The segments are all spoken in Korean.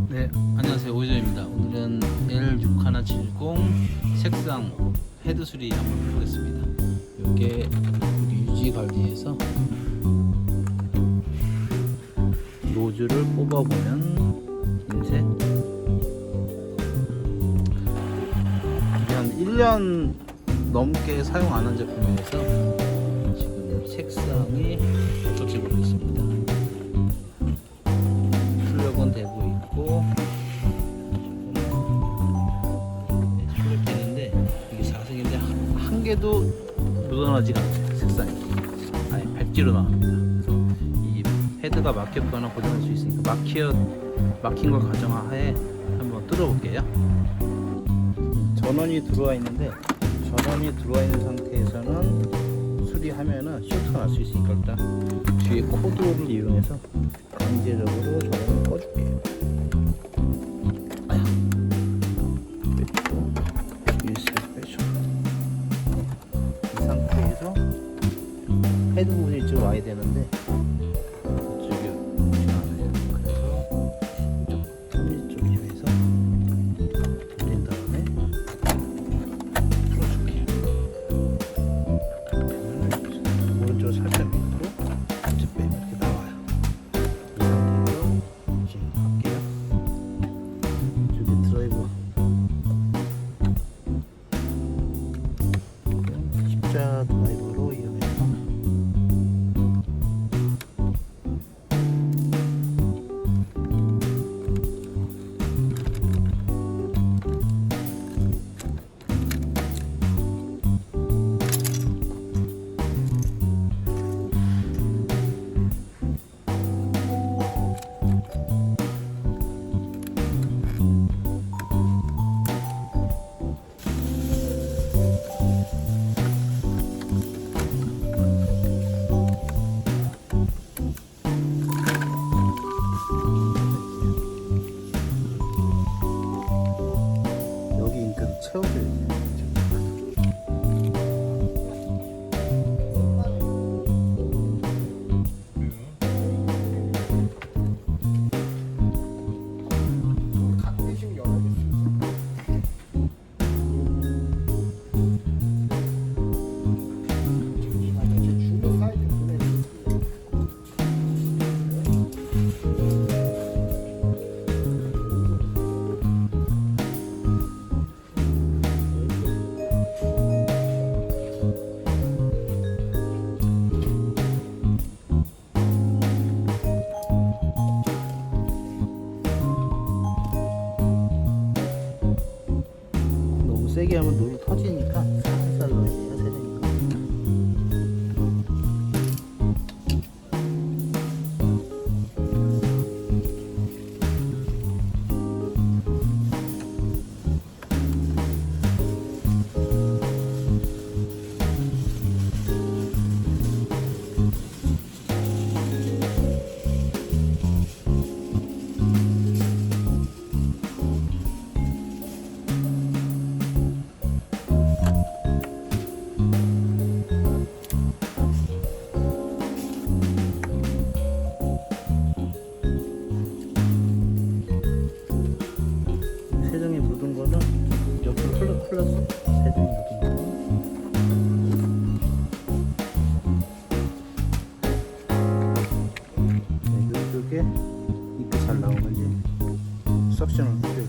네, 안녕하세요. 오이조입니다. 오늘은 L6170 색상 헤드 수리 한번 해보겠습니다. 이게 우리 유지 관리에서 노즐을 뽑아보면 흰색 이게 한 1년 넘게 사용 안 한 제품이라서 지금 색상이 어떨지 모르겠습니다. 출력은 되고 있고 출력되는데 이게 사색인데 한 개도 묻어나지가 않아요. 색상이 아예 백지로 나옵니다. 그래서 이 헤드가 막혔거나 고장날 수 있으니까 막힌 걸 가정하에 한번 뚫어볼게요. 전원이 들어와 있는데 전원이 들어와 있는 상태에서는 수리하면은 쇼트가 날 수 있으니까 일단 뒤에 코드를 이용해서 강제적으로 전원을 꺼줄게요. 뺐고 USB 빼줘. 이 상태에서 헤드 부분이 이쪽으로 와야 되는데 이쪽이 오지 않아요. 그래서 이쪽 힘에서 돌린 다음에 풀어줄게요. 오른쪽으로 살짝 밑으로 이제 빼면 이렇게 나와요. 이 상태에서 지금 할게요. 이쪽에 드라이버 십자 드라이버로 이용해서 여기 인테도 채워줘야 돼요. 너무 세게 하면 노루 터지니까 살살 넣어줘야 되니까. 세정이 묻은 거는 옆으로 흘렀어요. 세정이 묻은 거는. 네, 이쪽에 잎이 잘 나오는지 석션을 해줘야 돼요.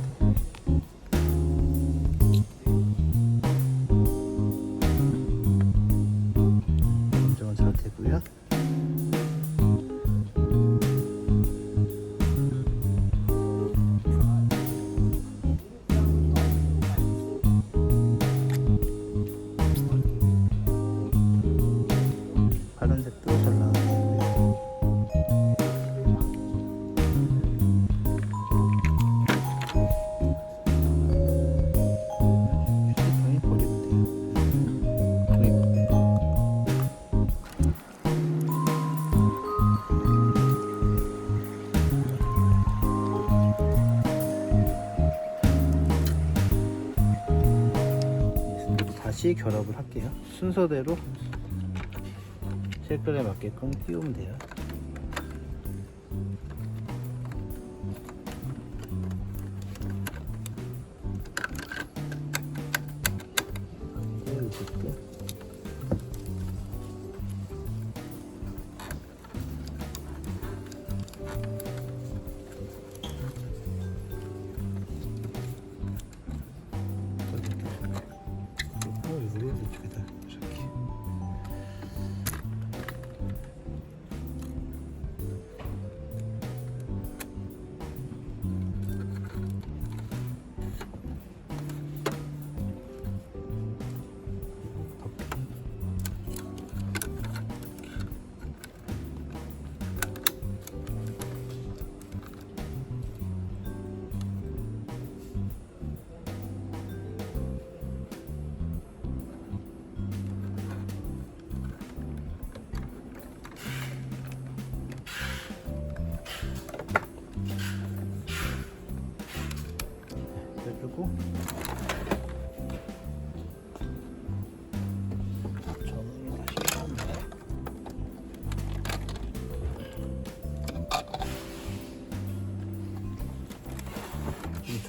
검정은 잘 되고요. 파란색도 잘 나오고요. 휴지통에 버리면 돼요. 통에 버려요. 다시 결합을 할게요. 순서대로 색깔에 맞게끔 띄우면 돼요.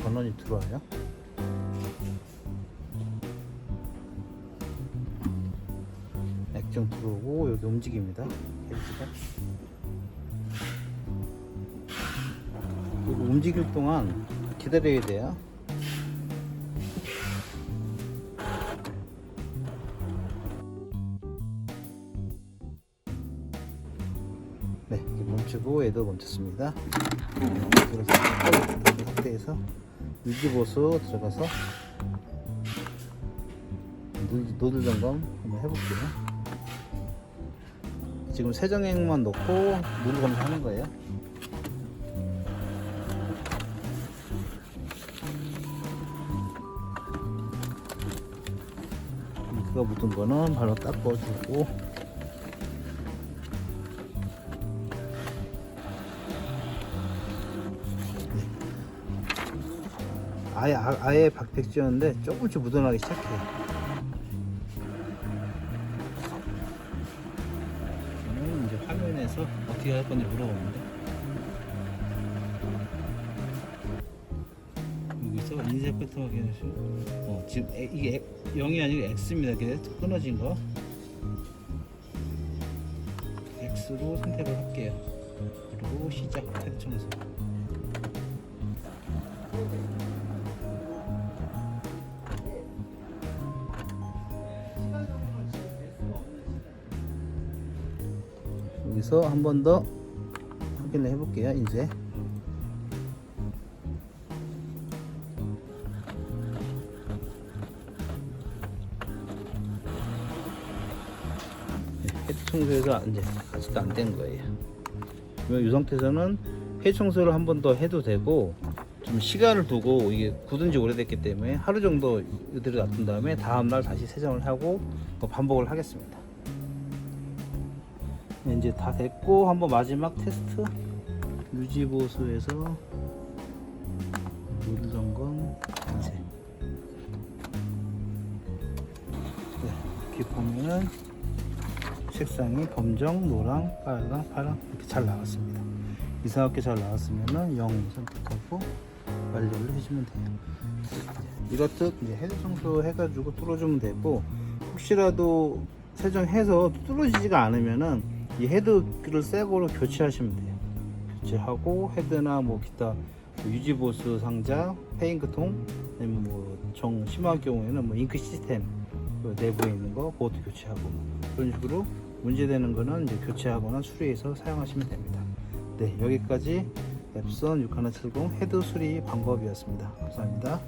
전원이 들어와요. 액정 들어오고 여기 움직입니다. 헤드가 이거 움직일 동안 기다려야 돼요. 네, 이제 멈추고 얘도 멈췄습니다. 들어서 이 상태에서 유지보수 들어가서 노즐 점검 한번 해볼게요. 지금 세정액만 넣고 물 검사하는 거예요. 잉크가 묻은 거는 바로 닦아주고, 아예 박백 찌었는데 조금씩 묻어나기 시작해요. 저는 이제 화면에서 어떻게 할 건지 물어보는데, 여기서 인쇄 패턴 확인하시고, 지금 이게 0이 아니고 X입니다. 그래 끊어진 거 X로 선택을 할게요. 그리고 시작 테드 청소. 여기서 한 번 더 확인을 해볼게요. 이제 헤드 청소해서 이제 아직도 안 된 거예요. 이 상태에서는 헤드 청소를 한 번 더 해도 되고, 좀 시간을 두고, 이게 굳은 지 오래됐기 때문에 하루 정도 이대로 놔둔 다음에 다음날 다시 세정을 하고 반복을 하겠습니다. 네, 이제 다 됐고, 한번 마지막 테스트 유지보수에서 노즐 점검 인쇄. 네, 이렇게 보면은 색상이 검정, 노랑, 빨강, 파랑 이렇게 잘 나왔습니다. 이상하게 잘 나왔으면은 0 선택하고 완료를 해주면 돼요. 이렇듯 이제 헤드 청소 해가지고 뚫어주면 되고, 혹시라도 세정해서 뚫어지지가 않으면은 이 헤드를 새 거로 교체하시면 돼요. 교체하고 헤드나 뭐 기타 유지보수 상자, 페인트통, 아니면 뭐 정 심한 경우에는 뭐 잉크 시스템 내부에 있는 거 그것도 교체하고, 그런 식으로 문제되는 거는 이제 교체하거나 수리해서 사용하시면 됩니다. 네, 여기까지 앱선 6170 헤드 수리 방법이었습니다. 감사합니다.